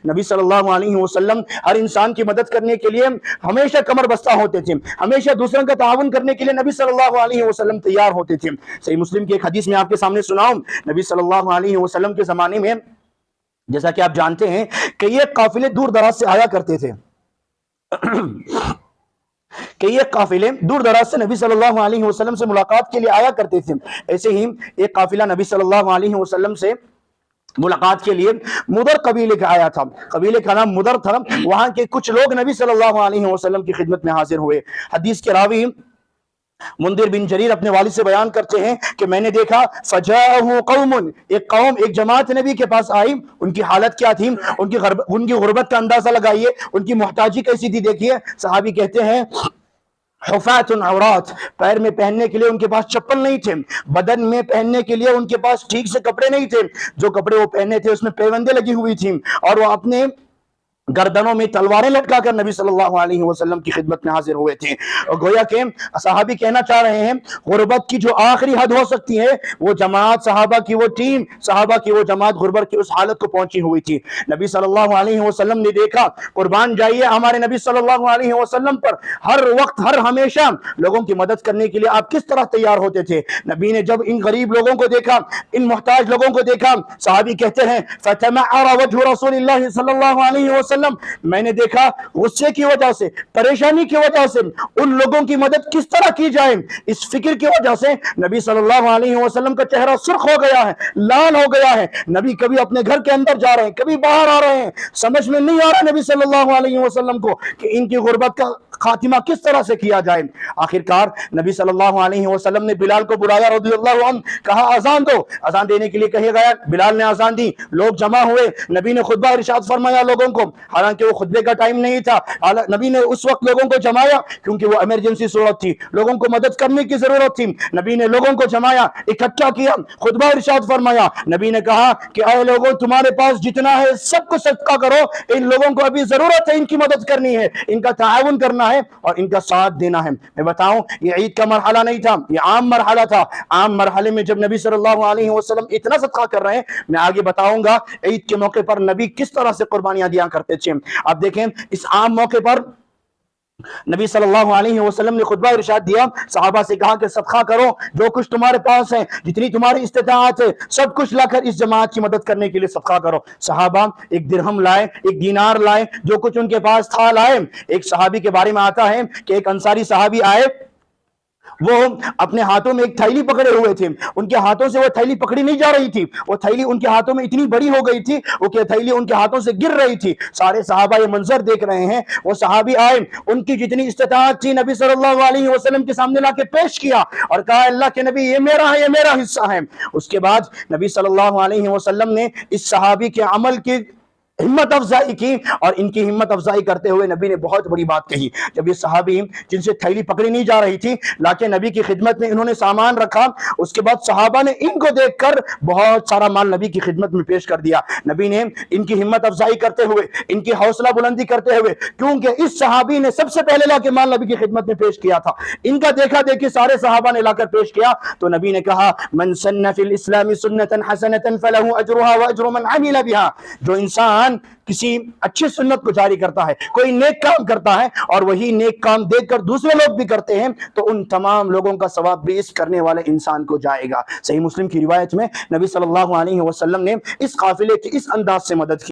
نبی صلی اللہ علیہ وسلم ہر انسان کی مدد کرنے کے لیے ہمیشہ کمر بستہ ہوتے تھے، ہمیشہ دوسروں کا تعاون کرنے کے لیے نبی صلی اللہ علیہ وسلم تیار ہوتے تھے۔ صحیح مسلم کی ایک حدیث میں آپ کے سامنے سناؤں، نبی صلی اللہ علیہ وسلم کے زمانے میں جیسا کہ آپ جانتے ہیں کہ یہ قافلے دور دراز سے آیا کرتے تھے کہ یہ قافلے دور دراز سے نبی صلی اللہ علیہ وسلم سے ملاقات کے لیے آیا کرتے تھے۔ ایسے ہی ایک قافلہ نبی صلی اللہ علیہ وسلم سے ملاقات کے لیے مدر قبیلے کا آیا تھا، قبیلے کا نام مدر تھا۔ وہاں کے کچھ لوگ نبی صلی اللہ علیہ وسلم کی خدمت میں حاضر ہوئے۔ حدیث کے راوی منذر بن جریر اپنے والد سے بیان کرتے ہیں کہ میں نے دیکھا فجاءہ قوم، ایک قوم، ایک جماعت نبی کے پاس آئی۔ ان کی حالت کیا تھی؟ ان کی غربت کا اندازہ لگائیے، ان کی محتاجی کیسی تھی دیکھیے۔ صحابی کہتے ہیں حفاۃ عورات، پیر میں پہننے کے لیے ان کے پاس چپل نہیں تھے، بدن میں پہننے کے لیے ان کے پاس ٹھیک سے کپڑے نہیں تھے، جو کپڑے وہ پہنے تھے اس میں پیوندے لگی ہوئی تھیں، اور وہ اپنے گردنوں میں تلواریں لٹکا کر نبی صلی اللہ علیہ وسلم کی خدمت میں حاضر ہوئے تھے۔ اور گویا کہ صحابی کہنا چاہ رہے ہیں غربت کی جو آخری حد ہو سکتی ہے وہ جماعت، صحابہ کی وہ ٹیم، صحابہ کی وہ جماعت غربت کی اس حالت کو پہنچی ہوئی تھی۔ نبی صلی اللہ علیہ وسلم نے دیکھا، قربان جائیے ہمارے نبی صلی اللہ علیہ وسلم پر ہر وقت ہر ہمیشہ لوگوں کی مدد کرنے کے لیے آپ کس طرح تیار ہوتے تھے۔ نبی نے جب ان غریب لوگوں کو دیکھا، ان محتاج لوگوں کو دیکھا، صحابی کہتے ہیں فَتَمَعَّرَ وَجْهُ رَسُولِ اللَّهِ صلی اللہ علیہ وسلم، میں نے دیکھا غصے کی وجہ سے، پریشانی کی وجہ سے ان لوگوں کی مدد کس طرح کی جائے، اس فکر کی وجہ سے نبی صلی اللہ علیہ وسلم کا چہرہ سرخ ہو گیا ہے، لال ہو گیا ہے۔ نبی کبھی اپنے گھر کے اندر جا رہے ہیں، کبھی باہر آ رہے ہیں، سمجھ میں نہیں آ رہا نبی صلی اللہ علیہ وسلم کو کہ ان کی غربت کا خاتمہ کس طرح سے کیا جائے۔ آخرکار نبی صلی اللہ علیہ وسلم نے بلال کو بلایا رضی اللہ عنہ، کہا اذان دو، اذان دینے کے لیے کہے گیا، بلال نے اذان دی، لوگ جمع ہوئے، نبی نے خطبہ ارشاد فرمایا لوگوں کو، حالانکہ وہ خطبے کا ٹائم نہیں تھا، نبی نے اس وقت لوگوں کو جمایا کیونکہ وہ ایمرجنسی صورت تھی، لوگوں کو مدد کرنے کی ضرورت تھی۔ نبی نے لوگوں کو جمایا، اکٹھا کیا، خطبہ ارشاد فرمایا، نبی نے کہا کہ اے لوگوں تمہارے پاس جتنا ہے سب کو صدقہ کرو، ان لوگوں کو ابھی ضرورت ہے، ان کی مدد کرنی ہے، ان کا تعاون کرنا ہے اور ان کا ساتھ دینا ہے۔ میں بتاؤں یہ عید کا مرحلہ نہیں تھا، یہ عام مرحلہ تھا۔ عام مرحلے میں جب نبی صلی اللہ علیہ وسلم اتنا صدقہ کر رہے ہیں، میں آگے بتاؤں گا عید کے موقع پر نبی کس طرح سے قربانیاں دیا کرتے تھے۔ آپ دیکھیں اس عام موقع پر نبی صلی اللہ علیہ وسلم نے خطبہ ارشاد دیا، صحابہ سے کہا کہ صدقہ کرو، جو کچھ تمہارے پاس ہے، جتنی تمہاری استطاعت ہے، سب کچھ لا کر اس جماعت کی مدد کرنے کے لیے صدقہ کرو۔ صحابہ ایک درہم لائے، ایک دینار لائے، جو کچھ ان کے پاس تھا لائے۔ ایک صحابی کے بارے میں آتا ہے کہ ایک انصاری صحابی آئے، وہ اپنے ہاتھوں میں ایک تھیلی پکڑے ہوئے تھے، ان کے ہاتھوں سے وہ تھیلی پکڑی نہیں جا رہی تھی، وہ تھیلی ان کے ہاتھوں میں اتنی بڑی ہو گئی تھی وہ کہ تھیلی ان کے ہاتھوں سے گر رہی تھی۔ سارے صحابہ یہ منظر دیکھ رہے ہیں، وہ صحابی آئے، ان کی جتنی استطاعت تھی نبی صلی اللہ علیہ وسلم کے سامنے لا کے پیش کیا اور کہا اللہ کے نبی یہ میرا ہے، یہ میرا حصہ ہے۔ اس کے بعد نبی صلی اللہ علیہ وسلم نے اس صحابی کے عمل کی ہمت افزائی کی، اور ان کی ہمت افزائی کرتے ہوئے نبی نے بہت بڑی بات کہی۔ جب یہ صحابی جن سے تھیلی پکڑی نہیں جا رہی تھی لاکہ نبی کی خدمت میں انہوں نے سامان رکھا، اس کے بعد صحابہ نے ان کو دیکھ کر بہت سارا مال نبی کی خدمت میں پیش کر دیا۔ نبی نے ان کی ہمت افزائی کرتے ہوئے، ان کی حوصلہ بلندی کرتے ہوئے، کیونکہ اس صحابی نے سب سے پہلے لا کے مال نبی کی خدمت میں پیش کیا تھا، ان کا دیکھا دیکھی سارے صحابہ نے لا کر پیش کیا، تو نبی نے کہا من سن فی الاسلام سنتا حسنتا فلہ اجرها واجر من عمل بها، جو انسان کسی اچھی سنت کو جاری کرتا ہے، کوئی نیک کام کرتا ہے اور وہی نیک کام دیکھ کر دوسرے لوگ بھی کرتے ہیں، تو ان تمام لوگوں کا ثواب بھی اس کرنے والے انسان کو جائے گا۔ صحیح مسلم کی روایت میں نبی صلی اللہ علیہ وسلم نے اس قافلے کی اس انداز سے مدد کی۔